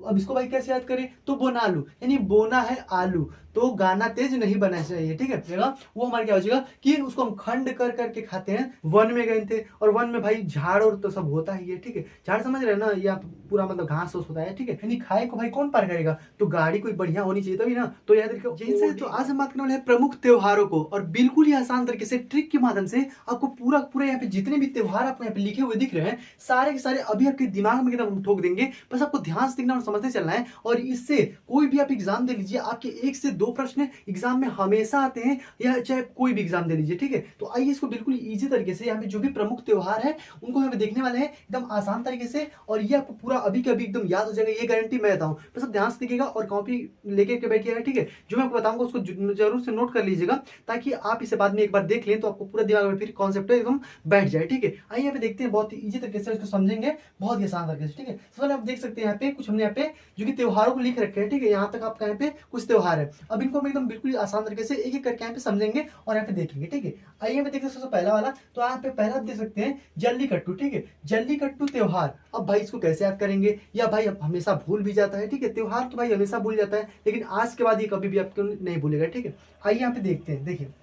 अब इसको भाई कैसे याद करें, तो बोनालू यानी बोना है आलू, तो गाना तेज नहीं बनना चाहिए, ठीक है। जगह वो हमारे क्या हो जाएगा कि उसको हम खंड कर करके खाते हैं। वन में गए थे और वन में भाई झाड़ और तो सब होता ही है, ठीक है। झाड़ समझ रहे हैं ना, या पूरा मतलब घास फूस होता है, ठीक है। यानी खाए को भाई कौन पार करेगा, तो गाड़ी कोई बढ़िया होनी चाहिए तभी ना। तो याद रखिए यही से तो आज हम बात करने वाले हैं प्रमुख त्योहारों को, और बिल्कुल ही आसान तरीके से ट्रिक के माध्यम से आपको पूरा पूरा यहाँ पे जितने भी त्योहार आपको यहाँ पे लिखे हुए दिख रहे हैं सारे के सारे अभी आपके दिमाग में एकदम ठोक देंगे। बस आपको ध्यान से देखना और समझते चलना है, और इससे कोई भी आप एग्जाम दे लीजिए, आपके 1 से 2 प्रश्न एग्जाम में हमेशा आते हैं, या चाहे कोई भी एग्जाम दे लीजिए, ठीक है। तो आइए इसको बिल्कुल इजी तरीके से यहाँ पे जो भी प्रमुख त्योहार है उनको यहाँ पे देखने वाले हैं एकदम आसान तरीके से, और ये आपको पूरा अभी के अभी एकदम याद हो जाएगा, ये गारंटी मैं देता हूँ। बस आप ध्यान से देखिएगा और कॉपी लेके के बैठिएगा, ठीक है। जो मैं आपको बताऊंगा उसको जरूर से नोट कर लीजिएगा, ताकि आप इसे बाद में एक बार देख लें तो आपको पूरा दिमाग में फिर कॉन्सेप्ट एकदम बैठ जाए, ठीक है। आइए यहाँ पे देखते हैं, बहुत ही इजी तरीके से इसको समझेंगे, बहुत ही आसान तरीके से, ठीक है। सबसे पहले आप देख सकते हैं यहाँ पे कुछ हमने यहाँ पे जो कि त्योहारों को लिख रखे हैं, ठीक है। यहाँ तक आपका यहाँ पे कुछ त्योहार है, अब इनको हम एकदम बिल्कुल आसान तरीके से एक एक करके यहाँ पे समझेंगे और यहाँ पे देखेंगे, ठीक है। आइए यहाँ पे देखते हैं सबसे पहला वाला, तो यहाँ पे पहला आप देख सकते हैं जल्लीकट्टू, ठीक है। जल्लीकट्टू त्योहार, अब भाई इसको कैसे याद करेंगे, या भाई हमेशा भूल भी जाता है, ठीक है। त्योहार तो भाई हमेशा भूल जाता है, लेकिन आज के बाद ये कभी भी आपको नहीं भूलेगा, ठीक है। आइए यहाँ पे देखते हैं, देखिए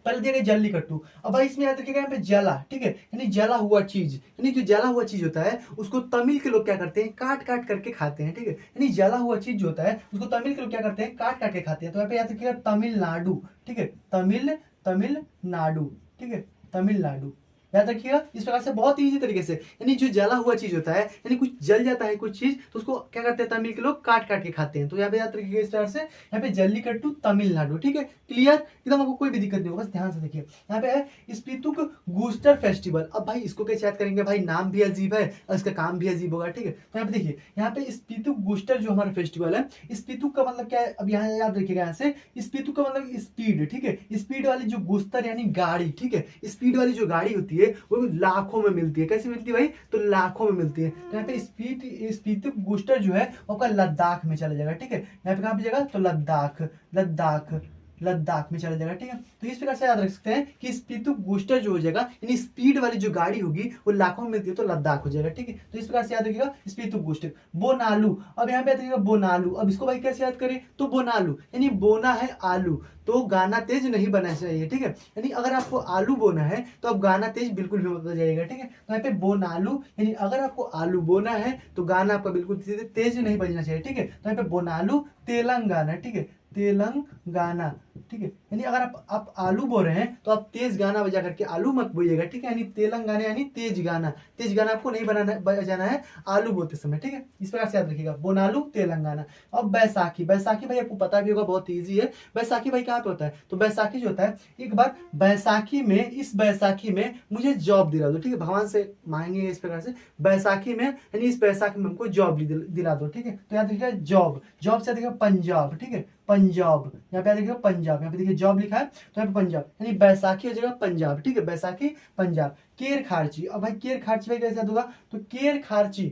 पहले दिया गया जल्लीकट्टू, अब भाई इसमें याद रखिएगा यहाँ पे जला, ठीक है, यानी जला हुआ चीज, यानी जो जला हुआ चीज होता है उसको तमिल के लोग क्या करते हैं, काट काट करके खाते हैं, ठीक है। यानी जला हुआ चीज जो होता है उसको तमिल के लोग क्या करते हैं, काट काट के खाते हैं। तो यहाँ पे याद रखिएगा तमिलनाडु, ठीक है, तमिलनाडु, ठीक है, तमिलनाडु, याद रखिएगा। इस प्रकार से बहुत इजी तरीके से, यानी जो जला हुआ चीज होता है, यानी कुछ जल जाता है कुछ चीज, तो उसको क्या करते हैं तमिल के लोग, काट काट के खाते हैं। तो यहाँ पे याद रखिएगा इस तरह से, यहाँ पे जल्लीकट्टू तमिलनाडु, ठीक है। क्लियर, एकदम आपको कोई भी दिक्कत नहीं होगा, बस ध्यान से देखिए। यहाँ पे है स्पीतुक गूस्टर फेस्टिवल, अब भाई इसको कैसे याद करेंगे, भाई नाम भी अजीब है और इसका काम भी अजीब होगा, ठीक है। तो यहाँ पे देखिए, यहाँ पे स्पीतुक गूस्टर जो हमारा फेस्टिवल है, स्पीतुक का मतलब क्या है, अब यहाँ याद रखिएगा, यहाँ से स्पीतुक का मतलब स्पीड, ठीक है। स्पीड वाली जो गूस्टर यानी गाड़ी, ठीक है, स्पीड वाली जो गाड़ी होती है वो लाखों में मिलती है। कैसे मिलती है भाई, तो लाखों में मिलती है। तो यहाँ पे स्पीतुक गूस्टर जो है वो आपका लद्दाख में चला जाएगा, ठीक है। यहाँ पे कहाँ पे जाएगा, तो लद्दाख, लद्दाख, लद्दाख में चला जाएगा, ठीक है। तो इस प्रकार से याद रख सकते हैं कि स्पीतुक गूस्टर जो हो जाएगा, यानी स्पीड वाली जो गाड़ी होगी वो लाखों में मिलती है, तो लद्दाख हो जाएगा, ठीक है। तो इस प्रकार से याद रखिएगा स्पीतुक गूस्टर। बोनालू, अब यहाँ पे याद रखिएगा बोनालू, अब इसको भाई कैसे याद करें, तो बोनालू यानी बोना है आलू, तो गाना तेज नहीं बनना चाहिए, ठीक है। यानी अगर आपको आलू बोना है तो अब गाना तेज बिल्कुल भी मत हो जाएगा, ठीक है। तो यहाँ पे बोनालू यानी अगर आपको आलू बोना है तो गाना आपका बिल्कुल तेज नहीं बजना चाहिए, ठीक है। तो यहाँ पे बोनालू तेलंगाना, ठीक है, तेलंगाना, ठीक है। यानी अगर आप आलू बोल रहे हैं तो आप तेज गाना बजा करके आलू मत बोलिएगा, ठीक है। यानी तेलंगाना यानी तेज गाना, तेज गाना आपको नहीं बजाना है आलू बोलते समय, ठीक है। इस प्रकार से याद रखिएगा, बोनालू तेलंगाना। अब बैसाखी, बैसाखी भाई आपको पता भी होगा, बहुत ईजी है। बैसाखी भाई कहाँ पे होता है, तो बैसाखी जो होता है, एक बार बैसाखी में, इस बैसाखी में मुझे जॉब दिला दो, ठीक है। भगवान से मांगेंगे इस प्रकार से, बैसाखी में यानी इस बैसाखी में हमको जॉब दिला दो, ठीक है। तो याद रखिएगा जॉब, जॉब से देखिएगा पंजाब, ठीक है, पंजाब, यहाँ पे देखिए पंजाब, यहाँ पे देखिए जॉब लिखा है तो यहाँ पे पंजाब, यानी बैसाखी हो जाएगा पंजाब, ठीक है, बैसाखी पंजाब। केर खार्ची, अब भाई केर खार्ची भाई कैसे याद होगा, तो केर खार्ची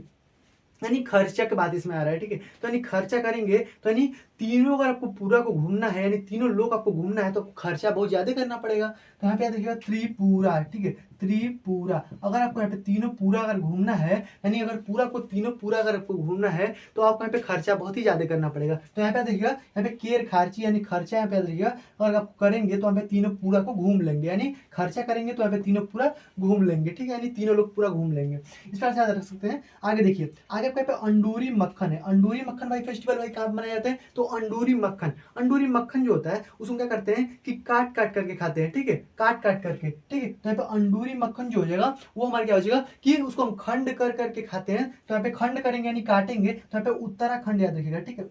यानी खर्चा के बाद इसमें आ रहा है, ठीक है। तो यानी खर्चा करेंगे तो यानी तीनों अगर आपको पूरा को घूमना है, यानी तीनों लोग आपको घूमना है तो खर्चा बहुत ज्यादा करना पड़ेगा। तो यहाँ पे याद रखिएगा त्रिपुरा, ठीक है, त्रिपुरा। अगर आपको यहाँ पे तीनों पूरा अगर घूमना है, यानी अगर पूरा को तीनों पूरा अगर आपको घूमना है तो आपको यहाँ पे खर्चा बहुत ही ज्यादा करना पड़ेगा। तो यहाँ पे देखिएगा, यहाँ पे केर खार्ची यानी खर्चा, यहाँ पे देखिएगा अगर आप करेंगे तो यहाँ पे तीनों पूरा को घूम लेंगे, यानी खर्चा करेंगे तो यहाँ पे तीनों पूरा घूम लेंगे, ठीक है, यानी तीनों लोग पूरा घूम लेंगे। इस तरह से याद रख सकते हैं। आगे देखिए, आगे आपको यहाँ पे अंडूरी मक्खन है, अंडूरी मक्खन भाई फेस्टिवल भाई कहाँ मनाया जाता है, तो अंडूरी मक्खन, अंडूरी मक्खन जो होता है उसको क्या करते हैं कि काट काट करके खाते हैं, ठीक है, काट काट करके, ठीक है। तो यहाँ पे अंडूरी मक्खन जो हो जाएगा वो हमारे क्या हो जाएगा कि उसको हम खंड कर करके खाते हैं। तो यहाँ पे खंड करेंगे यानी काटेंगे, तो यहाँ पे उत्तराखंड याद रखिएगा, ठीक है,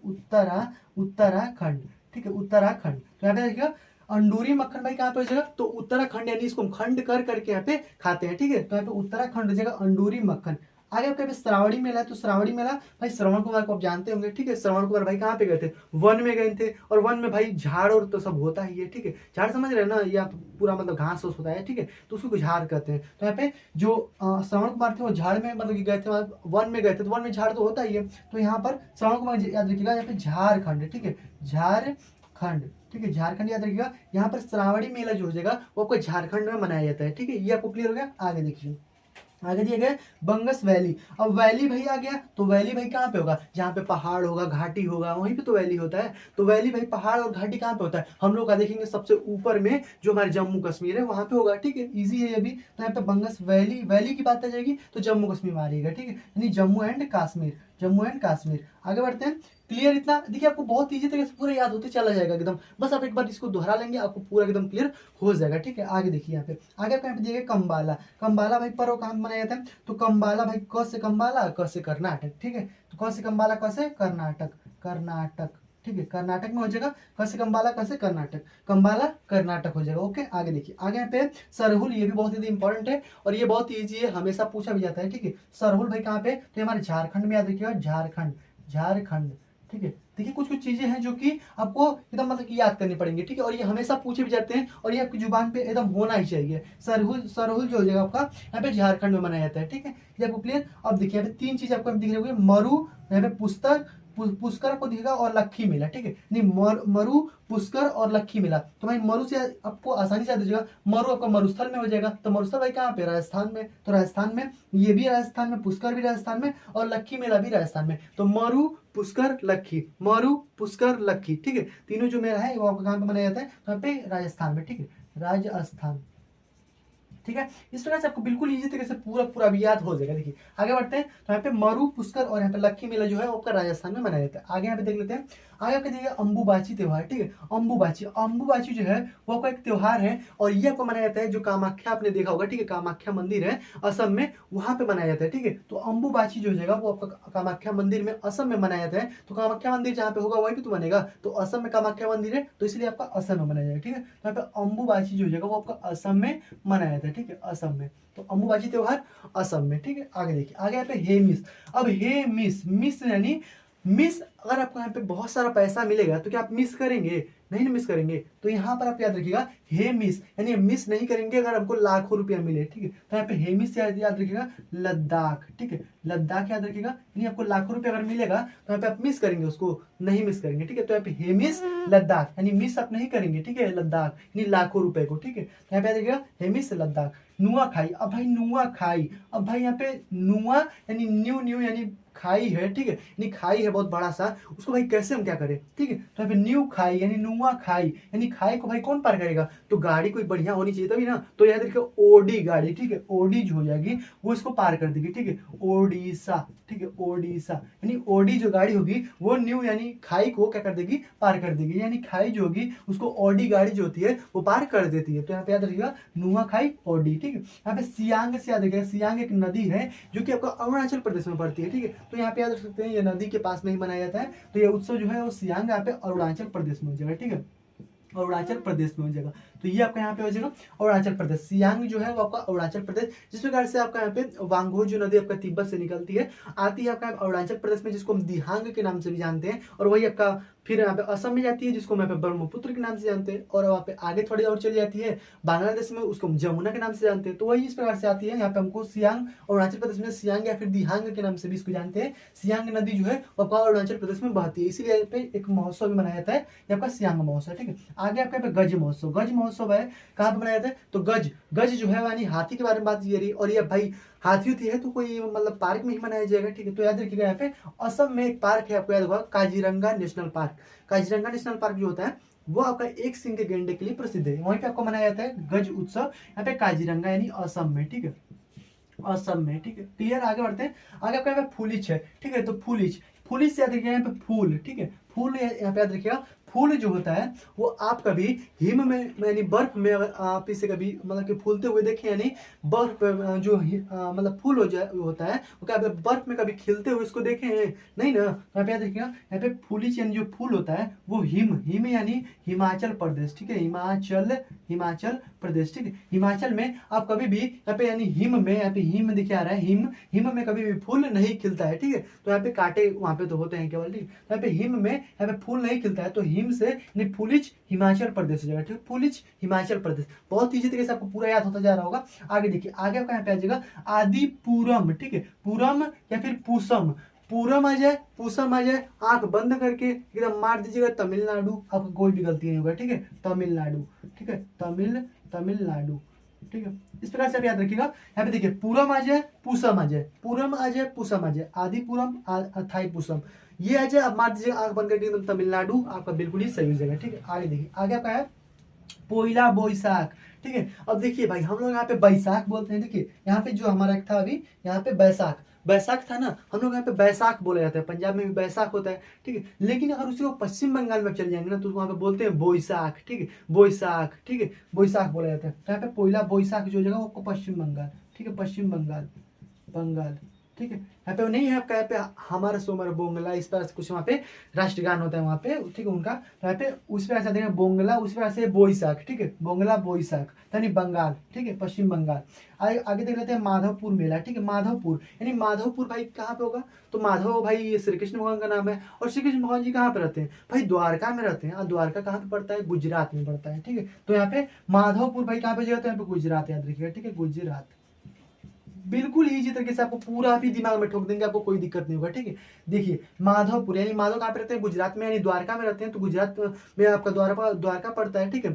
उत्तराखंड, ठीक है, उत्तराखंड। तो यहाँ पे देखिएगा अंडूरी मक्खन भाई कहाँ पे हो जाएगा, तो उत्तराखंड, यानी इसको हम खंड कर करके यहाँ पे खाते हैं, ठीक है। तो यहाँ पे उत्तराखंड हो जाएगा अंडूरी मक्खन। आगे आपके श्रावणी मेला है, तो श्रावणी मेला भाई श्रवण कुमार को आप जानते होंगे, ठीक है। श्रवण कुमार भाई कहाँ पे गए थे, वन में गए थे, और वन में भाई झाड़ और तो सब होता ही है, ठीक है। झाड़ समझ रहे हैं ना, या पूरा मतलब घास फूस होता है, ठीक है, तो उसको झाड़ कहते हैं। तो यहाँ पे जो श्रवण कुमार थे वो झाड़ में मतलब कि गए थे, वन में गए थे, तो वन में झाड़ तो होता ही है। तो यहाँ पर श्रवण कुमार याद रखिएगा, यहाँ पे झारखंड, ठीक है, झारखंड, ठीक है, झारखंड याद रखिएगा। यहाँ पर श्रावणी मेला जो हो जाएगा वो आपको झारखंड में मनाया जाता है, ठीक है। ये आपको क्लियर हो गया। आगे देखिए, आगे दिए गए बंगस वैली। अब वैली भाई आ गया, तो वैली भाई कहाँ पे होगा, जहाँ पे पहाड़ होगा, घाटी होगा, वहीं पे तो वैली होता है। तो वैली भाई पहाड़ और घाटी कहाँ पे होता है, हम लोग का देखेंगे सबसे ऊपर में जो हमारे जम्मू कश्मीर है वहां पे होगा। ठीक है, इजी है ये भी। तो यहाँ पे बंगस वैली, वैली की बात आ जाएगी तो जम्मू कश्मीर में आ जाएगा। ठीक है, यानी जम्मू एंड कश्मीर, जम्मू एंड कश्मीर। आगे बढ़ते हैं। क्लियर, इतना देखिए आपको बहुत इजी तरीके से पूरा याद होते चला जाएगा एकदम। बस आप एक बार इसको दोहरा लेंगे आपको पूरा एकदम क्लियर हो जाएगा। ठीक है, आगे देखिए यहाँ पे, आगे आपको यहाँ पे दिया गया कम्बाला। कम्बाला भाई पर्व कहाँ मनाया जाता है, तो कम्बाला भाई क से कम्बाला, क से कर्नाटक। ठीक है, तो क से कम्बाला, क से कर्नाटक, कर्नाटक। ठीक है, कर्नाटक में हो जाएगा, क से कम्बाला, क से कर्नाटक, कम्बाला कर्नाटक हो जाएगा। ओके, आगे देखिए, आगे यहाँ पे सरहुल, ये भी बहुत ही इंपॉर्टेंट है और ये बहुत ईजी है, हमेशा पूछा भी जाता है। ठीक है, सरहुल भाई कहाँ पे, तो हमारे झारखंड में याद रखिएगा, झारखंड, झारखंड। ठीक है, देखिए कुछ कुछ चीजें हैं जो कि आपको एकदम मतलब कि याद करनी पड़ेंगी। ठीक है, और ये हमेशा पूछे भी जाते हैं और ये आपकी जुबान पे एकदम होना ही चाहिए। सरहुल, सरहुल जो हो जाएगा आपका यहाँ पे झारखंड में मनाया जाता है। ठीक है, ये आपको क्लियर। अब देखिए यहाँ पे तीन चीज आपको दिख रही होगी, मरु, यहाँ पे पुस्तक, पुष्कर आपको दिखेगा और लक्खी मेला। ठीक है, नहीं मरु, पुष्कर और लक्खी मेला। तो भाई मरु से आपको आसानी से याद हो जाएगा, मरु आपका मरुस्थल में हो जाएगा। तो मरुस्थल भाई कहाँ पे, राजस्थान में। तो राजस्थान में, ये भी राजस्थान में, पुष्कर भी राजस्थान में और लक्खी मेला भी राजस्थान में। तो मरु, पुष्कर, लक्खी, मरु, पुष्कर, लक्खी। ठीक है, तीनों जो मेला है वो आपको कहाँ पे मनाया जाता है, तो यहाँ पे राजस्थान में। ठीक है, राजस्थान। ठीक है, इस प्रकार से आपको बिल्कुल इजी तरीके से पूरा पूरा भी याद हो जाएगा। देखिए आगे बढ़ते हैं, तो यहाँ पे मरु, पुष्कर और यहाँ पे लक्खी मेला जो है वो आपका राजस्थान में मनाया जाता है। आगे यहाँ पे देख लेते हैं, आगे आपके देखिए अंबुबाची त्योहार। ठीक है, अंबुबाची, अंबुबाची जो है वो आपका एक त्योहार है और ये आपको मनाया जाता है, जो कामाख्या आपने देखा होगा। ठीक है, कामाख्या मंदिर है असम में, वहां पे मनाया जाता है। ठीक है, तो अंबुबाची जो है वो आपका कामाख्या मंदिर में असम में मनाया जाता है। तो कामाख्या मंदिर जहाँ पे होगा वहीं पे तो बनेगा, तो असम में कामाख्या मंदिर है तो इसलिए आपका असम में मनाया जाएगा। ठीक है, तो यहाँ पे अंबुबाची जो है वो आपका असम में मनाया जाता है। ठीक है, असम में, तो अंबुबाची त्योहार असम में। ठीक है, आगे देखिए, आगे यहाँ पे हे मिस। अब हे मिस, मिस यानी मिस, अगर आपको यहाँ पे बहुत सारा पैसा मिलेगा तो क्या आप मिस करेंगे, नहीं ना मिस करेंगे। तो यहाँ पर आप याद रखिएगा हे मिस, यानी मिस नहीं करेंगे अगर हमको लाखों रुपया मिले। ठीक है, तो यहाँ पे हे मिस याद रखिएगा, लद्दाख। ठीक है, लद्दाख याद रखिएगा, यानी आपको लाखों रुपया अगर मिलेगा तो यहाँ पे आप मिस करेंगे, उसको नहीं मिस करेंगे। ठीक है, तो यहाँ पे हे मिस लद्दाख, यानी मिस आप नहीं करेंगे। ठीक है, लद्दाख यानी लाखों रुपए को। ठीक है, तो यहाँ पे याद रखिएगा हे मिस लद्दाख। नुआ खाई, अब भाई नुआ खाई, अब भाई यहाँ पे नुआ यानी न्यू, न्यू यानी खाई है। ठीक है, यानी खाई है बहुत बड़ा सा, उसको भाई कैसे हम क्या करें। ठीक है, तो यहाँ पे न्यू खाई यानी नुआ खाई, यानी खाई को भाई कौन पार करेगा, तो गाड़ी कोई बढ़िया होनी चाहिए तभी ना। तो याद रखिए ओडी गाड़ी। ठीक है, ओडी जो हो जाएगी वो इसको पार कर देगी। ठीक है, ओडिशा। ठीक है, ओडिशा यानी ओडी जो गाड़ी होगी वो न्यू यानी खाई को क्या कर देगी, पार कर देगी, यानी खाई जो होगी उसको ओडी गाड़ी जो होती है वो पार कर देती है। तो यहाँ पे याद रखिएगा नुआ खाई ओडी। ठीक है, यहाँ पे सियांग से याद रखिएगा, सियांग एक नदी है जो कि आपका अरुणाचल प्रदेश में पड़ती है। ठीक है, तो यहाँ पे याद रख सकते हैं ये नदी के पास में ही मनाया जाता है। तो ये उत्सव जो है वो सियांग यहाँ पे अरुणाचल प्रदेश में हो जाएगा। ठीक है, अरुणाचल प्रदेश में हो जाएगा। तो ये आपका यहाँ पे हो जाएगा अरुणाचल प्रदेश, सियांग जो है वो आपका अरुणाचल प्रदेश। जिस प्रकार से आपका यहाँ पे वांगो जो नदी आपका तिब्बत से निकलती है आती है आपका अरुणाचल प्रदेश में, जिसको हम दिहांग के नाम से भी जानते हैं, और वही आपका फिर यहाँ पे असम में जाती है जिसको हम यहाँ पे ब्रह्मपुत्र के नाम से जानते हैं, और वहाँ पे आगे थोड़ी और चली जाती है बांग्लादेश में, उसको हम जमुना के नाम से जानते हैं। तो वही इस प्रकार से आती है यहाँ पे हमको सियांग, अरुणाचल प्रदेश में सियांग या फिर दिहांग के नाम से भी इसको जानते हैं। सियांग नदी जो है वो आपका अरुणाचल प्रदेश में बहती है, इसीलिए यहाँ पे एक महोत्सव भी मनाया जाता है, ये आपका सियांग महोत्सव। ठीक है, आगे आपका यहाँ पे गज महोत्सव, गज महोत्सव है कहाँ पे मनाया जाता है, तो गज, गज जो है यानी हाथी के बारे में बात ये रही, और ये भाई हाथी होती है तो कोई मतलब पार्क में ही मनाया जाएगा। ठीक है, तो याद रखिएगा यहाँ पे असम में एक पार्क है आपको याद होगा, Kaziranga national park. Kaziranga national park जो होता है वो आपका एक सिंह के गेंडे के लिए प्रसिद्ध है, वहीं पे आपको मनाया जाता है गज उत्सव यहाँ पे काजीरंगा यानी असम में। ठीक है, असम में। ठीक है, क्लियर, आगे बढ़ते हैं। आगे आपका यहाँ पे फूलिच है। ठीक है, तो फूलिच, फूलिच से याद रखिएगा यहाँ पे फूल। ठीक है, फूल यहाँ पे याद रखिएगा, फूल जो होता है वो आप कभी हिम में यानी बर्फ में अगर आप इसे कभी मतलब कि फूलते हुए देखें, यानी बर्फ जो मतलब फूल हो जाए होता है वो क्या आप बर्फ में कभी खिलते हुए इसको देखे हैं, नहीं ना। तो आप याद रखिएगा यहाँ पे फूलिच यानी जो फूल होता है वो हिम, हिम यानी हिमाचल प्रदेश। ठीक है, हिमाचल, हिमाचल प्रदेश। ठीक है, हिमाचल में आप कभी भी यहाँ पे यानी हिम में, यहाँ पे हिम दिखे आ रहा है, हिम, हिम में कभी भी फूल नहीं खिलता है। ठीक है, तो यहाँ पे कांटे वहां पे तो होते हैं केवल। ठीक है, तो यहाँ पे हिम में यहाँ पे फूल नहीं खिलता है, तो हिम से यानी फूलिच हिमाचल प्रदेश हो जाएगा। ठीक है, फूलिच हिमाचल प्रदेश, बहुत इजी तरीके से आपको पूरा याद होता जा रहा होगा। आगे देखिए, आगे आपका यहाँ पे आ जाएगा आदिपुरम। ठीक है, पुरम या फिर पूसम, पूरम आ जाए, पूसम आ जाए, आंख बंद करके एकदम मार दीजिएगा तमिलनाडु, आपका कोई भी गलती नहीं होगा। ठीक है, तमिलनाडु। ठीक है, तमिलनाडु। ठीक है, इस प्रकार से आप याद रखिएगा। यहाँ पे देखिए पूरम आ जाए पूसम आ जाए, पूरम आ जाए पूसम आ जाए, आदि पूरम थाई पूसम, ये आ जाए। अब मान दीजिए आंख बंद करके एकदम तमिलनाडु आपका बिल्कुल ही सही हो जाएगा। ठीक है, आगे देखिए, आगे आपका है पोइला बोईसाख। ठीक है, अब देखिए भाई हम लोग यहाँ पे बैसाख बोलते हैं। देखिए यहाँ पे जो हमारा एक था अभी यहाँ पे बैसाख, बैसाख था ना, हम लोग यहाँ पे बैसाख बोला जाता है, पंजाब में भी बैसाख होता है। ठीक है, लेकिन अगर उसी को पश्चिम बंगाल में चल जाएंगे ना तो वहाँ पे बोलते हैं बोईसाख। ठीक है, बोईसाख, ठीक है, बोईसाख बोला जाता है। तो यहाँ पे पोइला बोईसाख जो जगह वो पश्चिम बंगाल। ठीक है, पश्चिम बंगाल, बंगाल। ठीक है, यहाँ पे नहीं है आपका, यहाँ पे हमारा सोमर बोंगला इस तरह से कुछ वहाँ पे राष्ट्रगान होता है वहाँ पे। ठीक है, उनका तो यहाँ पे उस पर ऐसा देखें बोंगला, उस पर ऐसे बोईसाख। ठीक है, बोंगला बोईसाख यानी बंगाल। ठीक है, पश्चिम बंगाल। आगे आगे देख लेते हैं माधवपुर मेला। ठीक है, माधवपुर यानी माधवपुर भाई कहाँ पे होगा, तो माधव भाई ये श्री कृष्ण भगवान का नाम है। और श्री कृष्ण भगवान जी कहाँ पे रहते हैं भाई, द्वारका में रहते हैं। और द्वारका कहाँ पे पड़ता है, गुजरात में पड़ता है। ठीक है, तो यहाँ पे माधवपुर भाई कहाँ पे जगह, तो यहाँ पे गुजरात याद रखिएगा। ठीक है, गुजरात। बिल्कुल इजी तरीके से आपको पूरा भी दिमाग में ठोक देंगे, आपको कोई दिक्कत नहीं होगा। ठीक है, देखिए माधवपुर यानी माधव कहाँ पे रहते हैं, गुजरात में, यानी द्वारका में रहते हैं। तो गुजरात में आपका द्वारका द्वारका पड़ता है। ठीक है,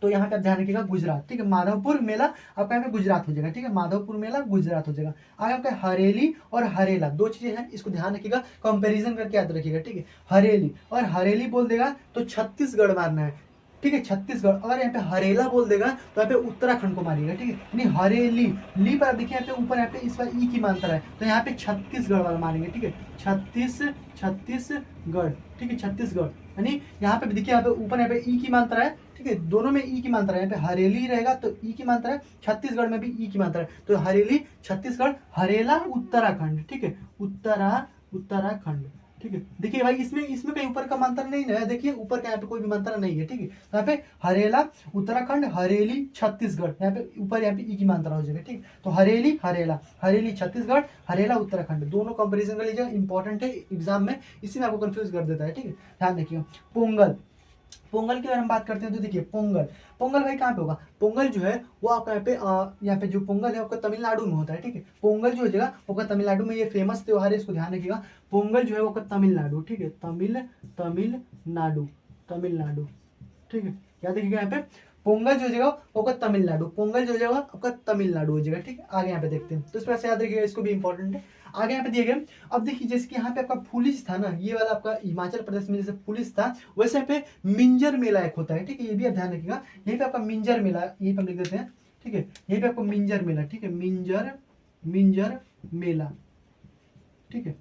तो यहाँ पे आप ध्यान रखिएगा गुजरात। ठीक है, माधवपुर मेला आपका यहाँ पे गुजरात हो जाएगा। ठीक है, माधवपुर मेला गुजरात हो जाएगा। आगे आपका हरेली और हरेला दो चीजें हैं, इसको ध्यान रखिएगा, कंपैरिजन करके याद रखिएगा। ठीक है, हरेली और हरेली बोल देगा तो छत्तीसगढ़ मारना है। ठीक है, छत्तीसगढ़। अगर यहाँ पे हरेला बोल देगा तो यहाँ पे उत्तराखंड को मारिएगा। ठीक है, यानी हरेली, ली पर देखिए यहाँ पे ऊपर यहाँ पे इस बार ई की मात्रा है, तो यहाँ पे छत्तीसगढ़ वाला मारेंगे। ठीक है, छत्तीसगढ़। ठीक है, छत्तीसगढ़ यानी यहाँ पे देखिए यहाँ पे ऊपर यहाँ पे ई की मात्रा है। ठीक है, दोनों में ई की मात्रा है, यहाँ पे हरेली रहेगा तो ई की मात्रा है, छत्तीसगढ़ में भी ई की मात्रा है, तो हरेली छत्तीसगढ़, हरेला उत्तराखंड। ठीक है, उत्तराखंड। ठीक है, देखिए भाई इसमें इसमें कहीं ऊपर का मंत्र नहीं है, देखिए ऊपर का यहाँ पे कोई भी मंत्र नहीं है। ठीक है, तो यहाँ पे हरेला उत्तराखंड, हरेली छत्तीसगढ़, यहाँ पे ऊपर यहाँ पे ई की मात्रा हो जाएगी। ठीक, तो हरेली हरेला, हरेली छत्तीसगढ़, हरेला उत्तराखंड, दोनों कंपेरिजन कर लीजिएगा, इंपॉर्टेंट है एग्जाम में, इसी में आपको कंफ्यूज कर देता है। ठीक है, ध्यान देखिए। पोंगल, पोंगल की अगर हम बात करते हैं तो देखिए पोंगल, पोंगल भाई कहाँ पे होगा, पोंगल जो है वो आपका यहाँ पे जो पोंगल है आपका तमिलनाडु में होता है। ठीक है, पोंगल जो हो जाएगा वो तमिलनाडु में, ये फेमस त्योहार है, इसको ध्यान रखिएगा। पोंगल जो है वो तमिलनाडु। ठीक है, तमिलनाडु, तमिलनाडु। ठीक है, याद रखिएगा यहाँ पे पोंगल जो हो जाएगा वो तमिलनाडु, पोंगल जो हो जाएगा आपका तमिलनाडु हो जाएगा। ठीक है, आगे यहाँ पे देखते हैं, तो इस पर से याद रखिएगा, इसको भी इंपॉर्टेंट है। आगे यहाँ पे दिए गए, अब देखिए जैसे कि यहाँ पे आपका फुलिस था ना, ये वाला आपका हिमाचल प्रदेश में जैसे फुलिस था, वैसे यहाँ पे मिंजर मेला एक होता है। ठीक है, ये भी आप ध्यान रखिएगा, यहीं पे आपका मिंजर मेला, यहीं पे हम लिख देते हैं। ठीक है, यहीं पे आपको मिंजर मेला। ठीक है, मिंजर, मिंजर मेला। ठीक है,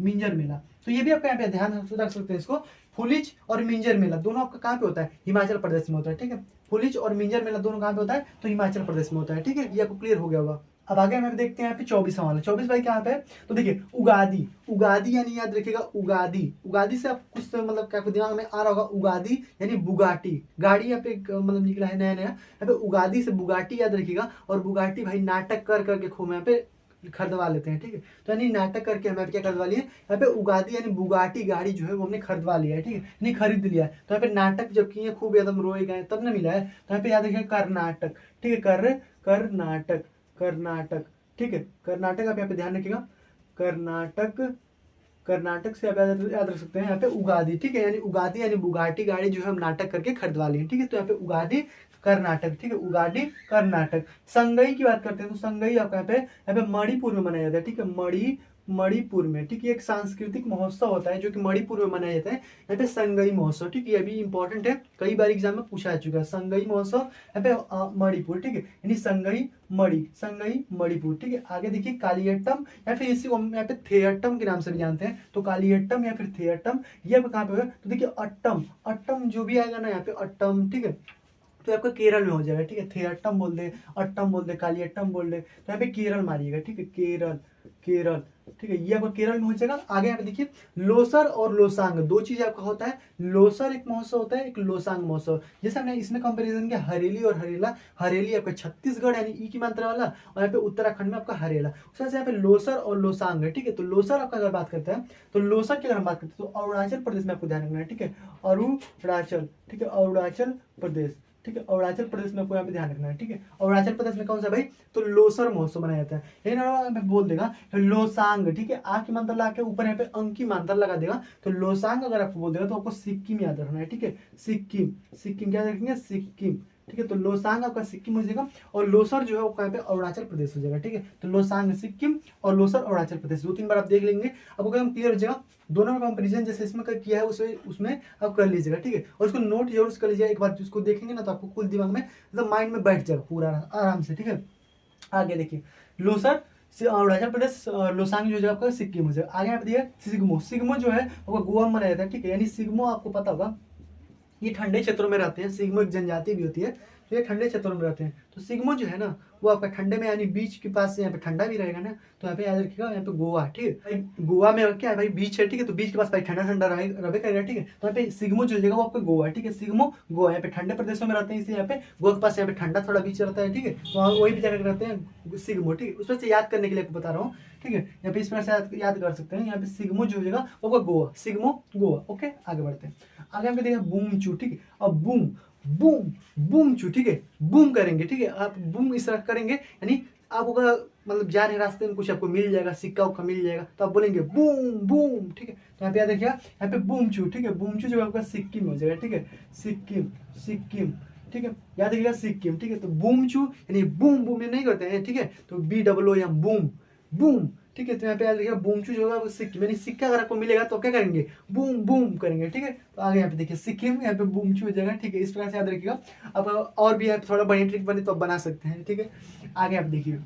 मिंजर मेला, तो ये भी आपका यहाँ पे ध्यान रख सकते हैं इसको। फुलिच और मिंजर मेला दोनों आपका कहाँ पे होता है, हिमाचल प्रदेश में होता है। ठीक है, फुलिच और मिंजर मेला दोनों कहाँ पे होता है, तो हिमाचल प्रदेश में होता है। ठीक है, ये आपको क्लियर हो गया होगा। अब आगे हम देखते हैं यहाँ पे 24 वाला, 24 भाई कहाँ पे है, तो देखिए उगादी, उगादी यानी याद रखिएगा उगादी, उगादी से आप कुछ तो मतलब क्या दिमाग में आ रहा होगा, उगादी यानी बुगाटी, गाड़ी यहाँ पे मतलब निकला है नया नया, यहाँ पे उगादी से बुगाटी याद रखिएगा। और बुगाटी भाई नाटक कर करके खूब यहाँ पे खरीदवा लेते हैं। ठीक है, तो यानी नाटक करके हमें क्या खरीदवा लिया, यहाँ पे उगादी यानी बुगाटी गाड़ी जो है वो हमने खरीदवा लिया है। ठीक है, यानी खरीद लिया है, तो यहाँ पे नाटक जब किए खूब एकदम रोए गए तब ना मिला है, तो यहाँ पे याद रखिए कर्नाटक। ठीक है, कर्नाटक, कर्नाटक। ठीक है, कर्नाटक आप यहाँ पे ध्यान रखिएगा, कर्नाटक, कर्नाटक से आप याद रख सकते हैं यहाँ पे उगादी। ठीक है, यानी उगादी यानी बुगाटी गाड़ी जो है हम नाटक करके खरीदवा लिए। ठीक है, तो यहाँ पे उगादी कर्नाटक। ठीक है, उगादी कर्नाटक। संगई की बात करते हैं तो संगई आपका यहाँ पे मणिपुर में मनाया जाता है। ठीक है, मणिपुर में। ठीक है, एक सांस्कृतिक महोत्सव होता है जो कि मणिपुर में मनाया जाता है, यहाँ पे संगई महोत्सव। ठीक है, ये भी इंपॉर्टेंट है, कई बार एग्जाम में पूछा जा चुका है, संगई महोत्सव यहाँ पे मणिपुर। ठीक है, यानी संगई संगई मणिपुर। ठीक है, आगे देखिए कालियट्टम या फिर इसी को यहाँ पे थिएटम के नाम से भी जानते हैं, तो कालियट्टम या फिर थिएटम ये कहाँ पे होगा, तो देखिए अट्टम, अट्टम जो भी आएगा ना यहाँ पे अट्टम। ठीक है, तो आपका केरल में हो जाएगा। ठीक है, थिएटम बोल दे, अट्टम बोल दे, कालियट्टम बोल दे, तो यहाँ पे केरल मारिएगा। ठीक है, केरल, केरल। ठीक है, ये आपका केरल में हो जाएगा। आगे यहाँ पे देखिए लोसर और लोसांग दो चीज आपका होता है, लोसर एक महोत्सव होता है, एक लोसांग महोत्सव। जैसे हमने इसमें कंपैरिजन किया हरेली और हरेला, हरेली आपका छत्तीसगढ़ यानी ई की मात्रा वाला, और यहाँ पे उत्तराखंड में आपका हरेला, उस यहाँ पे लोसर और लोसांग है। ठीक है, तो लोसर आपका अगर बात करते हैं तो लोसर की अगर हम बात करते हैं तो अरुणाचल प्रदेश में आपको ध्यान रखना है। ठीक है, अरुणाचल। ठीक है, अरुणाचल प्रदेश। ठीक है, अरुणाचल प्रदेश में आपको यहाँ पे ध्यान रखना है। ठीक है, अरुणाचल प्रदेश में कौन सा भाई, तो लोसर महोत्सव मनाया जाता है। लेकिन बोल देगा लोसांग, ठीक है, आ की मात्रा ला के ऊपर यहाँ पे अंक की मात्रा लगा देगा, तो लोसांग अगर आपको बोल देगा तो आपको सिक्किम याद रखना है। ठीक है, सिक्किम, सिक्किम क्या रखेंगे, सिक्किम। ठीक है। तो लोसांग आपका सिक्किम हो जाएगा और लोसर जो है वो कहाँ पे अरुणाचल प्रदेश हो जाएगा। ठीक है, तो लोसांग सिक्किम और लोसर अरुणाचल प्रदेश, 2-3 बार आप देख लेंगे, आपको एकदम क्लियर हो जाएगा। दोनों का कंपेरिजन जैसे इसमें किया है उसमें आप कर लीजिएगा। ठीक है, और उसको नोट जरूर कर लीजिएगा, एक बार उसको देखेंगे ना तो आपको खुद दिमाग में एकदम माइंड में बैठ जाएगा पूरा आराम से। ठीक है, आगे देखिए लोसर अरुणाचल प्रदेश, लोसांग जो है आपका सिक्किम हो जाएगा। आगे आप देखिए सिग्मो, सिग्मो जो है आपका गोवा में मनाया जाता है। ठीक है, यानी सिग्मो आपको पता होगा ये ठंडे क्षेत्रों में रहते हैं, सिग्मो एक जनजाति भी होती है, तो ये ठंडे क्षेत्रों में रहते हैं। तो सिग्मो जो है ना वो आपका ठंडे में, यानी बीच के पास से यहाँ पे ठंडा भी रहेगा ना, तो यहाँ पे याद रखिएगा यहाँ पे गोवा। ठीक है भाई, गोवा में क्या है भाई, बीच है। ठीक है, तो बीच के पास भाई ठंडा ठंडा रहे करेगा। ठीक है, तो यहाँ पे सिग्मो जो जगह वो आपका गोवा है। ठीक है, सिग्मो गोवा, यहाँ पे ठंडे प्रदेशों में रहते हैं, इसलिए यहाँ पे गोवा के पास यहाँ पे ठंडा थोड़ा बीच रहता है। ठीक है, तो वहाँ वही भी जगह रहते हैं सिग्मो। ठीक है, उसमें से याद करने के लिए बता रहा हूँ। ठीक है, यहाँ पे इस प्रकार से याद कर सकते हैं, यहाँ पे सिग्मो जो जगह वो गोवा, सिग्मो गोवा। ओके, आगे बढ़ते हैं। आगे हमको देखिए बूमचू। ठीक है, अब बूम बूम बूमचू। ठीक है, बूम करेंगे। ठीक है, आप बूम इस तरह करेंगे, यानी आपको मतलब जा रहे रास्ते में कुछ आपको मिल जाएगा, सिक्का उक्का मिल जाएगा, तो आप बोलेंगे बूम बूम। ठीक है, तो यहाँ पे याद रखिएगा यहाँ पे बूमचू। ठीक है, बूमचू जो आपका सिक्किम हो जाएगा। ठीक है, सिक्किम सिक्किम। ठीक है, याद रखिएगा सिक्किम। ठीक है, तो बूमचू यानी बूम बूम ये नहीं करते हैं। ठीक है, तो BOO या बूम बूम। ठीक है, तो यहाँ पे याद रखिएगा बूमचू जो होगा वो सिक्किम, यानी सिक्का अगर आपको मिलेगा तो क्या करेंगे, बूम बूम करेंगे। ठीक है, तो आगे यहाँ पे देखिए सिक्किम, यहाँ पे बूमचू हो जाएगा। ठीक है, इस प्रकार से याद रखिएगा। अब और भी थोड़ा बढ़िया ट्रिक बने तो आप बना सकते हैं। ठीक है, आगे आप देखिए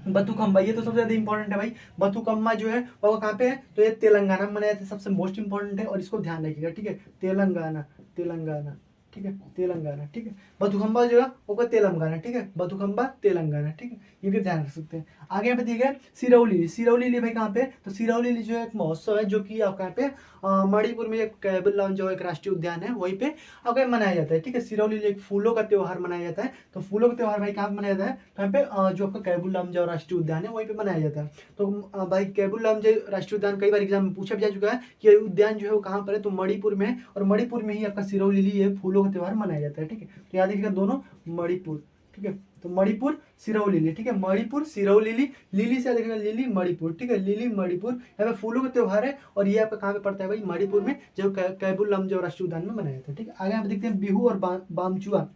बथुकम्मा, ये तो सबसे ज्यादा इंपॉर्टेंट है भाई। बथुकम्मा जो है वो कहाँ पे है, तो ये तेलंगाना में मनाया जाता है, सबसे मोस्ट इंपॉर्टेंट है और इसको ध्यान रखिएगा। ठीक है, तेलंगाना तेलंगाना। ठीक है, तेलंगाना। ठीक है, बथुकम्मा जो है वो तेलंगाना। ठीक है, बथुकम्मा तेलंगाना। ठीक है, ये भी ध्यान रख सकते हैं। आगे यहाँ पे देखिए सिरौली, सिरौली भाई कहाँ पे, तो सिरौली जो है एक महोत्सव है जो कि आपका यहाँ पे मणिपुर में एक कैबल लाउंज जो एक राष्ट्रीय उद्यान है वहीं पे आपका मनाया जाता है। ठीक है, सिरौली एक फूलों का त्योहार मनाया जाता है। तो फूलों का त्योहार भाई कहाँ पे मनाया जाता है, तो यहाँ पे जो आपका कैबुल लामजाओ राष्ट्रीय उद्यान है वहीं पे मनाया जाता है। तो भाई कैबुल लामजाओ राष्ट्रीय उद्यान कई बार एग्जाम में पूछा भी जा चुका है कि उद्यान जो है वो कहाँ पर है, तो मणिपुर में है, और मणिपुर में ही आपका सिरौली ये फूलों का त्योहार मनाया जाता है। ठीक है, तो याद रखिएगा दोनों मणिपुर। ठीक है, तो मणिपुर सिरौली। ठीक है, मणिपुर सिरौली, लिली से देखिएगा लिली मणिपुर। ठीक है, लिली मणिपुर, यहाँ पे फूलों का त्योहार है और ये आपका कहाँ पे पड़ता है भाई, मणिपुर में, जो कैबुल लामजाओ राष्ट्रीय उद्यान में मनाया जाता है। ठीक है, आगे आप देखते हैं बिहू और बामचुआ।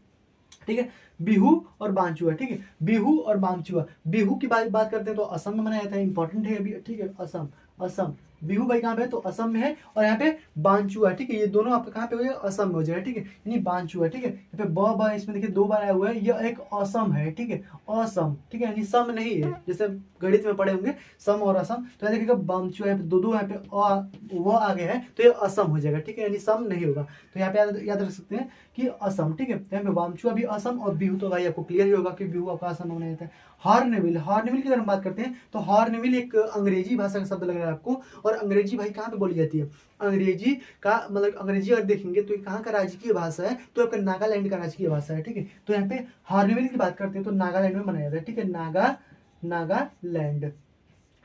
ठीक है, बिहू और बांचुआ। ठीक है, बिहू और बांचुआ। बिहू की बात करते हैं तो असम में मनाया जाता है, इंपॉर्टेंट है अभी। ठीक है, असम असम। बिहू भाई कहाँ पे है, तो असम में है, और यहाँ पे बांचुआ। ठीक है, ये दोनों आपका कहाँ पे हो जाएगा, असम में हो जाएगा। ठीक है, यानी बांचुआ। ठीक है, यहाँ पे ब इसमें देखिए 2 बार आया हुआ है, यह एक असम है। ठीक है, असम। ठीक है, यानी सम नहीं है, जैसे गणित में पढ़े होंगे सम और असम, तो यहाँ देखिएगा बांचुआ, यहाँ पे दो यहाँ पे वो आगे है तो ये असम हो जाएगा। ठीक है, यानी सम नहीं होगा, तो यहाँ पे याद रख सकते हैं कि असम। ठीक है, यहाँ पे वामचुआ भी असम और बिहू तो भाई आपको क्लियर ही होगा कि बिहू आपका असम मनाया जाता है। हॉर्नबिल, हॉर्नबिल की अगर हम बात करते हैं तो हॉर्नबिल एक अंग्रेजी भाषा का शब्द लग रहा है आपको, और अंग्रेजी भाई कहाँ पे बोली जाती है, अंग्रेजी का मतलब अंग्रेजी अगर देखेंगे तो कहाँ का राजकीय भाषा है, तो आपका नागालैंड का राजकीय भाषा है। ठीक है, तो यहाँ पे हॉर्नबिल की बात करते हैं तो नागालैंड में मनाया जाता है। ठीक है, नागालैंड।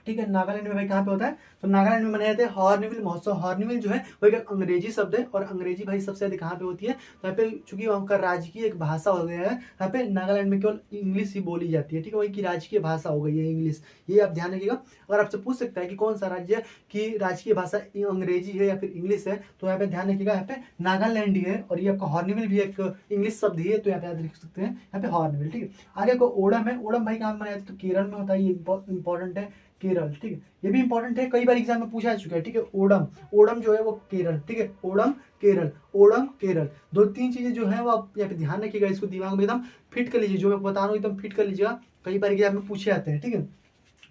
ठीक है, नागालैंड में भाई कहाँ पे होता है, तो नागालैंड में मनाया जाता है हॉर्नबिल महोत्सव। हॉर्नबिल जो है वो एक अंग्रेजी शब्द है, और अंग्रेजी भाई सबसे ज्यादा कहाँ पे होती है, तो यहाँ पे चूंकि वहाँ का राजकीय एक भाषा हो गया है, यहाँ पे नागालैंड में केवल इंग्लिश ही बोली जाती है। ठीक है, वही की राजकीय भाषा हो गई है इंग्लिश, ये आप ध्यान रखिएगा। अगर आपसे पूछ सकता है कि कौन सा राज्य की राजकीय भाषा अंग्रेजी है या फिर इंग्लिश है, तो यहाँ पे ध्यान रखिएगा यहाँ पे नागालैंड ही है, और ये आपका हॉर्नबिल भी एक इंग्लिश शब्द ही है, तो यहाँ पे याद रख सकते हैं यहाँ पे हॉर्नबिल। ठीक है, आगे को ओणम है, ओणम भाई कहाँ मनाया जाता है, तो केरल में होता है, ये इंपॉर्टेंट है, केरल। ठीक है, ये भी इंपॉर्टेंट है, कई बार एग्जाम में पूछा जा चुका है। ठीक है, ओणम, ओणम जो है वो केरल। ठीक है, ओणम केरल, ओणम केरल। 2-3 चीजें जो है वो आप यहाँ पे ध्यान रखिएगा, इसको दिमाग में एकदम फिट कर लीजिए, जो मैं बता रहा हूँ एकदम फिट कर लीजिएगा, कई बार एग्जाम में पूछे जाते हैं। ठीक है,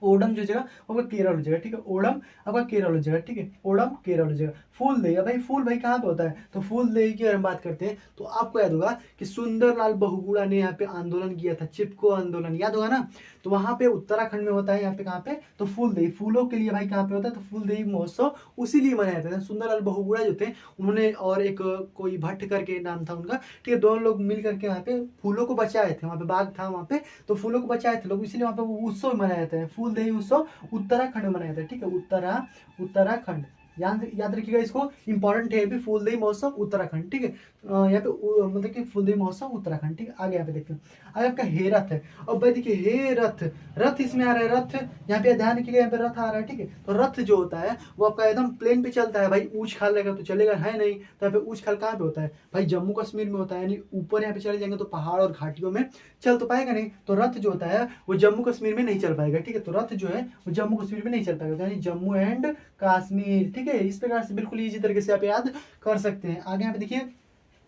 ओणम जो जगह वो केरल हो जाएगा। ठीक है, ओणम आपका केरल हो जाएगा। ठीक है, ओणम केरल हो जाएगा। फूल देई, भाई फूल भाई कहाँ पे होता है, तो फूल देई की अगर हम बात करते हैं तो आपको याद होगा कि सुंदरलाल बहुगुणा ने यहाँ पे आंदोलन किया था, चिपको आंदोलन, याद होगा ना, तो वहां पे उत्तराखंड में होता है, यहाँ पे कहाँ पे, तो फूल देई, फूलों के लिए भाई कहाँ पे होता है, तो फूल देई महोत्सव उसी लिए मनाया जाता है। सुंदरलाल बहुगुणा जो थे उन्होंने, और एक कोई भट्ट करके नाम था उनका, ठीक है, दोनों लोग मिल करके वहाँ पे फूलों को बचाए थे, वहाँ पे बाग था वहाँ पे, तो फूलों को बचाए थे लोग, इसलिए वहाँ पे उत्सव मनाया जाता है, फूल देई उत्सव उत्तराखंड में मनाया जाता है। ठीक है, उत्तराखंड। याद रखिएगा इसको, इंपॉर्टेंट है भी, फूलदेई महोत्सव उत्तराखंड, ठीक है। यहाँ पे मतलब कि फूलदेई महोत्सव उत्तराखंड, ठीक है। आगे यहाँ पे देखते हैं, आगे आपका हे रथ है। अब भाई देखिए हे रथ, रथ इसमें आ रहा है, रथ यहाँ पे ध्यान रखिएगा, यहाँ पे रथ आ रहा है, ठीक है। तो रथ जो होता है वो आपका एकदम प्लेन पे चलता है भाई, ऊंच खाल रहेगा तो चलेगा, है नहीं। तो यहाँ पे ऊंच खाल कहाँ पे होता है भाई, जम्मू कश्मीर में होता है, यानी ऊपर यहाँ पे चले जाएंगे तो पहाड़ और घाटियों में चल तो पाएगा नहीं। तो रथ जो होता है वो जम्मू कश्मीर में नहीं चल पाएगा, ठीक है। तो रथ जो है वो जम्मू कश्मीर में नहीं चल पाएगा, यानी जम्मू एंड कश्मीर, ठीक है। इस प्रकार से बिल्कुल इजी तरीके से आप याद कर सकते हैं। आगे यहाँ पे देखिए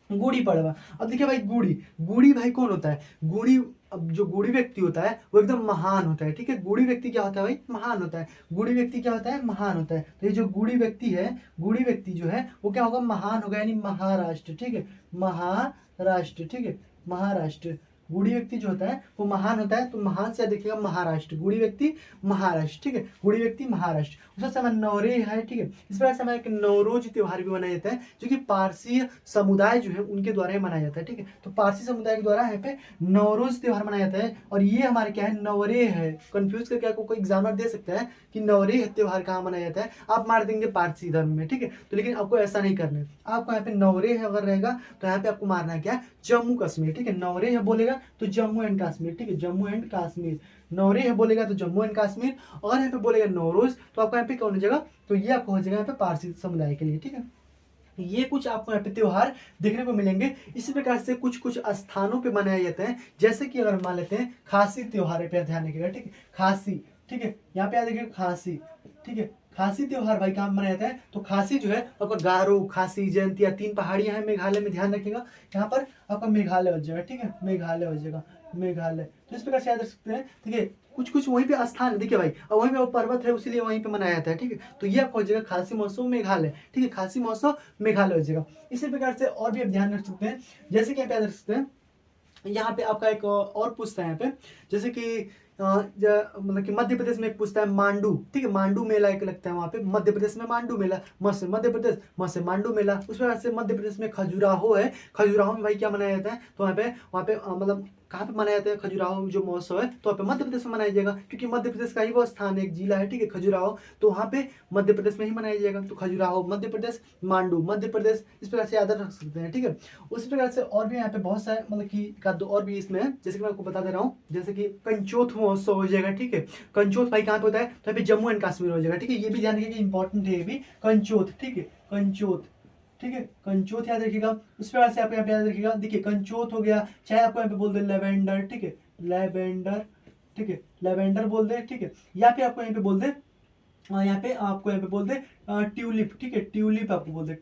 गुड़ी पड़वा। अब देखिए भाई गुड़ी, गुड़ी भाई कौन होता है, गुड़ी, अब जो गुड़ी व्यक्ति होता है वो एकदम महान होता है, ठीक है। गुड़ी व्यक्ति क्या होता है भाई, महान होता है। गुड़ी व्यक्ति क्या होता है, महान होता है। तो ये जो गुड़ी व्यक्ति है, गुड़ी व्यक्ति जो है वो क्या होगा, महान होगा, यानी महाराष्ट्र, ठीक है, महाराष्ट्र, ठीक है, महाराष्ट्र। गुड़ी व्यक्ति जो होता है वो महान होता है, तो महान से देखिएगा महाराष्ट्र, गुड़ी व्यक्ति महाराष्ट्र, ठीक है, गुड़ी व्यक्ति महाराष्ट्र। उसका समय नवरे है, ठीक है। इस प्रकार से हमारा एक नवरोज त्योहार भी मनाया जाता है, जो कि पारसी समुदाय जो है उनके द्वारा ही मनाया जाता है, ठीक है। तो पारसी समुदाय के द्वारा यहाँ पे नवरोज त्योहार मनाया जाता है, और ये हमारे क्या है, नवरे है। कंफ्यूज करके आपको कोई एग्जामिनर दे सकता है कि नवरे त्योहार कहाँ मनाया जाता है, आप मार देंगे पारसी धर्म में, ठीक है। तो लेकिन आपको ऐसा नहीं करना है, आपको यहाँ पे नवरे है अगर रहेगा तो यहाँ पे आपको मारना है क्या, जम्मू कश्मीर, ठीक है। नवरे है बोलेगा तो जम्मू एंड कश्मीर, ठीक है, जम्मू एंड कश्मीर। नवरे है बोलेगा तो जम्मू एंड कश्मीर, और यहाँ पे बोलेगा नवरोज तो आपका यहाँ पे कौन हो जाएगा, तो ये आपको हो जाएगा यहाँ पे पारसी समुदाय के लिए, ठीक है। ये कुछ आपको यहाँ पे त्योहार देखने को मिलेंगे। इसी प्रकार से कुछ कुछ स्थानों पे मनाए जाते हैं, जैसे कि अगर मान लेते हैं खासी त्योहार पे ध्यान रखिएगा, ठीक है, खासी, ठीक है। यहाँ पे आ देखिए खासी, ठीक है। खासी त्योहार भाई कहाँ मनाया जाता है, तो खासी जो है आपका गारो, खासी, जयंतिया, 3 पहाड़ियां हैं मेघालय में, ध्यान रखिएगा। यहाँ पर आपका मेघालय हो जाएगा, ठीक है, मेघालय हो जाएगा, मेघालय। तो इस प्रकार से याद रख सकते हैं, ठीक है। कुछ कुछ वहीं पे स्थान है, देखिए भाई, और वहीं पे वो पर्वत है, इसीलिए वहीं पे मनाया जाता है, ठीक है। तो ये आपको हो जाएगा खासी महोत्सव मेघालय, ठीक है, खासी महोत्सव मेघालय हो जाएगा। इसी प्रकार से और भी आप ध्यान रख सकते हैं, जैसे कि आप याद रख सकते हैं, यहाँ पे आपका एक और पूछता है यहाँ पे, जैसे कि मतलब कि मध्य प्रदेश में एक पूछता है मांडू, ठीक है, मांडू मेला एक लगता है वहाँ पे, मध्य प्रदेश में मांडू मेला, मस्त मध्य प्रदेश, मस्त मांडू मेला। उस प्रकार से मध्य प्रदेश में खजुराहो है, खजुराहो में भाई क्या मनाया जाता है, तो वहाँ पे मतलब कहाँ पे मनाया जाता है खजुराहो जो महोत्सव है, तो वहाँ पे मध्य प्रदेश में मनाया जाएगा, क्योंकि मध्य प्रदेश का ही वो स्थान है, एक जिला है, ठीक है, खजुराहो, तो वहाँ पे मध्य प्रदेश में ही मनाया जाएगा। तो खजुराहो मध्य प्रदेश, मांडू मध्य प्रदेश, इस प्रकार से याद रख सकते हैं, ठीक है। उसी प्रकार से और भी यहाँ पे बहुत सारे मतलब कि एक दो और भी इसमें है, जैसे कि मैं आपको बता दे रहा हूँ, जैसे कि कंचोथ महोत्सव हो जाएगा, ठीक है। कंचोथ भाई कहाँ पे होता है, तो यहाँ पे जम्मू एंड कश्मीर हो जाएगा, ठीक है। ये भी ध्यान रखिएगा, इंपॉर्टेंट है ये भी, कंचोथ, ठीक है, कंचोथ, ठीक है, कंचोथ याद रखिएगा। उस प्रकार से आप यहाँ पे याद रखिएगा, देखिए कंचोथ हो गया, चाहे आपको यहाँ पे बोल दे लेवेंडर, ठीक है, लेवेंडर, ठीक है, लेवेंडर बोल दे, ठीक है, या फिर आपको यहाँ पे बोल दे, यहाँ पे आपको यहाँ पे बोल दे ट्यूलिप, ठीक है, ट्यूलिप आपको बोल दे,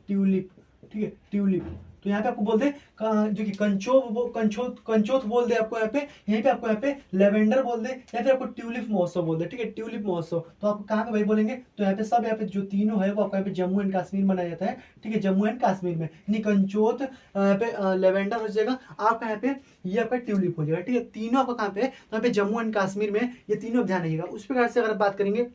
ट्यूलिप, ठीक है, ट्यूलिप। तो यहाँ पे आपको बोल दे जो कि कंचोथ बोल दे आपको यहाँ पे, यहीं पे आपको यहाँ पे लेवेंडर बोल दे, या फिर आपको ट्यूलिप महोत्सव बोल दे, ठीक है, ट्यूलिप महोत्सव। तो आपको कहाँ पे भाई बोलेंगे, तो यहाँ पे सब यहाँ पे जो तीनों है वो आपको यहाँ पे जम्मू एंड कश्मीर मनाया जाता है, ठीक है, जम्मू एंड कश्मीर में, यानी कंचोथ यहाँ पे लेवेंडर हो जाएगा आपका, यहाँ पे ये आपका ट्यूलिप हो जाएगा, ठीक है। तीनों आपका कहाँ पे है, तो यहाँ पे जम्मू एंड कश्मीर में, ये तीनों ध्यान रखिएगा। उस प्रकार से अगर बात करेंगे,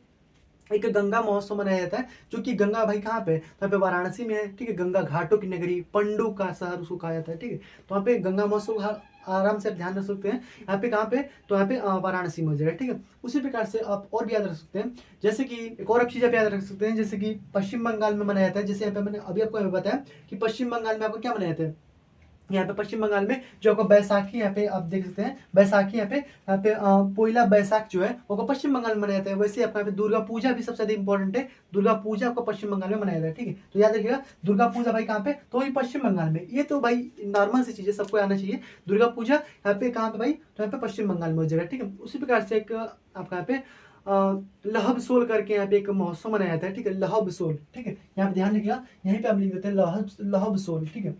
एक गंगा महोत्सव मनाया जाता है, जो कि गंगा भाई कहाँ पे है, तो यहाँ पे वाराणसी में है, ठीक है, गंगा घाटों की नगरी, पंडु का शहर उसको कहा जाता है, ठीक है। तो वहाँ पे गंगा महोत्सव आराम से आप ध्यान रख सकते हैं, यहाँ पे कहाँ पे, तो यहाँ पे वाराणसी में हो जाएगा, ठीक है। उसी प्रकार से आप और भी याद रख सकते हैं, जैसे कि एक और चीज आप याद रख सकते हैं, जैसे कि पश्चिम बंगाल में मनाया जाता है, जैसे यहाँ पे मैंने अभी आपको बताया कि पश्चिम बंगाल में आपको क्या मनाया जाता है, यहाँ पे पश्चिम बंगाल में जो आपको बैसाखी, यहाँ पे आप देख सकते हैं बैसाखी, यहाँ पे पोइला बैसाख जो है वो पश्चिम बंगाल में मनाया जाता है। वैसे आपका यहाँ पे दुर्गा पूजा भी सबसे ज्यादा इंपॉर्टेंट है, दुर्गा पूजा आपको पश्चिम बंगाल में मनाया जाता है, ठीक है। तो याद रखिएगा दुर्गा पूजा भाई कहाँ पे, तो वही पश्चिम बंगाल में। ये तो भाई नॉर्मल सी चीजें सबको आना चाहिए। दुर्गा पूजा यहाँ पे कहाँ पे भाई, तो यहाँ पे पश्चिम बंगाल में हो जाएगा, ठीक है। उसी प्रकार से एक आपका यहाँ पे लहब सोल करके यहाँ पे एक महोत्सव मनाया जाता है, ठीक है, लहब सोल, ठीक है। यहाँ पे ध्यान रखिएगा, यहीं पे आप लिख देते हैं लहब सोल, ठीक है,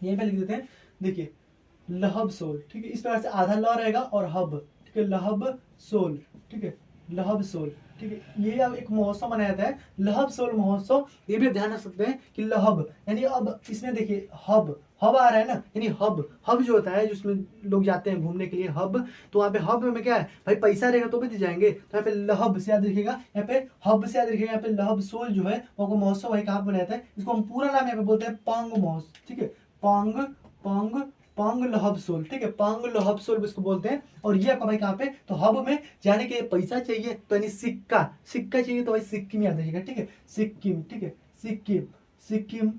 यहीं पे लिख देते हैं, देखिए लहब सोल, ठीक है। इस प्रकार से आधा ल रहेगा और हब, ठीक है, लहब सोल, ठीक है, लहब सोल, ठीक है। ये अब एक महोत्सव मनाया जाता है, लहब सोल महोत्सव। ये भी ध्यान रख सकते हैं कि लहब, यानी अब इसमें देखिए हब, हब आ रहा है ना, यानी हब, हब जो होता है जिसमें लोग जाते हैं घूमने के लिए, हब। तो वहाँ पे हब में क्या है भाई, पैसा रहेगा तो भी जाएंगे। तो यहाँ पे लहब से याद रखिएगा, यहाँ पे हब से याद रखिएगा, यहाँ पे लहब सोल जो है वो महोत्सव भाई कहाँ बनाया जाता है, इसको हम पूरा नाम यहाँ पे बोलते हैं पांग महोत्सव, ठीक है, पांग, पांग पांगल हब सोल, ठीक है, पांगल हब सोल इसको बोलते हैं। और ये आपका भाई कहाँ पे, तो हब में जाने के पैसा चाहिए तो यानी सिक्का, सिक्का चाहिए तो भाई सिक्किम याद रखिएगा, ठीक है, सिक्किम, ठीक है, सिक्किम, सिक्किम,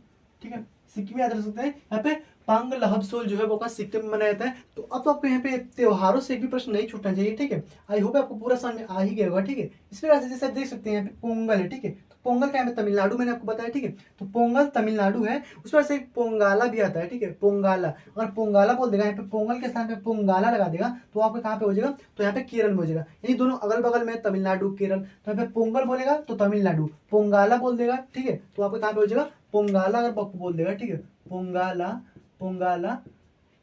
ठीक है, सिक्किम याद रख सकते हैं। यहाँ पे पांगल हब सोल जो है वो का सिक्किम में मनाया जाता है। तो अब तो आपको यहाँ पे त्योहारों से एक भी प्रश्न नहीं छूटना चाहिए, ठीक है। आई होप आपको पूरा समझ में आ ही गया होगा, ठीक है। इस प्रकार से जैसे आप देख सकते हैं यहाँ पे पोंगल है, ठीक है, तो पोंगल क्या है तमिलनाडु, मैंने आपको बताया, ठीक है, तो पोंगल तमिलनाडु है। उस पर से पोंगाला भी आता है, ठीक है, पोंगाला, अगर पोंगाला बोल देगा यहाँ पे पोंगल के स्थान पे पोंगाला लगा देगा तो आपको कहाँ पे हो जाएगा, तो यहाँ पे केरल में हो जाएगा, यानी दोनों अगल बगल में तमिलनाडु केरल। तो यहाँ पे पोंगल बोलेगा तो तमिलनाडु, पोंगाला बोल देगा, ठीक है, तो आपको कहाँ पे हो जाएगा पोंगाला, अगर आपको बोल देगा, ठीक है, पोंगाला, पोंगाला,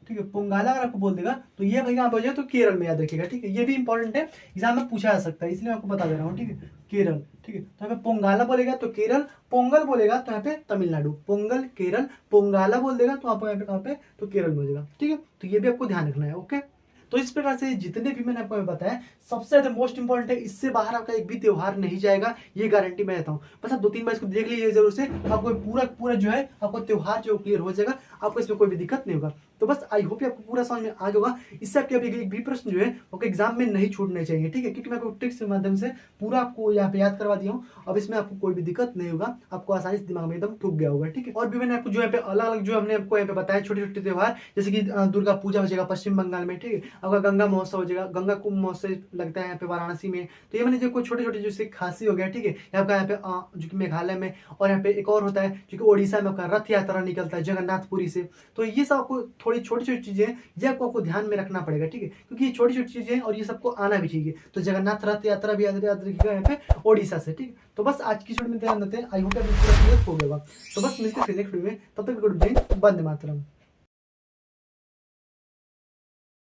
ठीक है, पोंगाला अगर आपको बोल देगा तो ये भाई कहाँ पे हो जाएगा, तो केरल में याद रखिएगा, ठीक है, ये भी इंपॉर्टेंट है, एग्जाम में पूछा जा सकता है, इसलिए मैं आपको बता दे रहा हूँ, ठीक है, केरल, ठीक है, तो यहाँ पे पोंगाला बोलेगा तो केरल, पोंगल बोलेगा तो यहाँ पे तमिलनाडु, पोंगल केरल, पोंगाला बोल देगा तो आपको यहाँ पे कहाँ पे, तो केरल में हो जाएगा, ठीक है, तो ये भी आपको ध्यान रखना है, ओके। तो इस प्रकार से जितने भी मैंने आपको बताया सबसे ज्यादा मोस्ट इंपॉर्टेंट है, इससे बाहर आपका एक भी त्योहार नहीं जाएगा, ये गारंटी मैं देता हूँ। बस आप 2-3 बार इसको देख लीजिए जरूर से, आपको पूरा पूरा जो है आपको त्योहार जो क्लियर हो जाएगा, आपको इसमें कोई भी दिक्कत नहीं होगा। तो बस आई होप आपको पूरा समझ में आ गया होगा। इससे आपके अभी एक भी प्रश्न जो है आपको एग्जाम में नहीं छूटने चाहिए, ठीक है, क्योंकि मैं आपको ट्रिक्स के माध्यम से पूरा आपको यहाँ पे याद करवा दिया हूँ। अब इसमें आपको कोई भी दिक्कत नहीं होगा, आपको आसानी से दिमाग में एकदम ठुक गया होगा, ठीक है। और भी मैंने आपको जो यहाँ पे अलग अलग जो हमने आपको यहाँ पे बताया छोटे छोटे त्योहार, जैसे कि दुर्गा पूजा हो जाएगा पश्चिम बंगाल में, ठीक है, आपका गंगा महोत्सव हो जाएगा, गंगा कुंभ महोत्सव लगता है यहाँ पे वाराणसी में। तो ये मैंने जो कुछ छोटे छोटे जैसे खांसी हो गया, ठीक है, आपका यहाँ पे जो कि मेघालय में, और यहाँ पे एक और होता है जो कि ओडिशा में आपका रथ यात्रा निकलता है जगन्नाथपुरी से। तो ये सब आपको थोड़ी छोटी छोटी चीजें ये आपको ध्यान में रखना पड़ेगा, ठीक है, क्योंकि ये छोटी छोटी चीजें और ये सबको आना भी चाहिए। तो जगन्नाथ रथ यात्रा भी याद रखिएगा यहाँ पे ओडिशा से, ठीक है। तो बस आज की वीडियो में ध्यान देते हैं, आई होप आपको पूरा क्लियर हो गया होगा। तो बस मिलते हैं नेक्स्ट वीडियो में, तब तक गुड बाय, वंदे मातरम।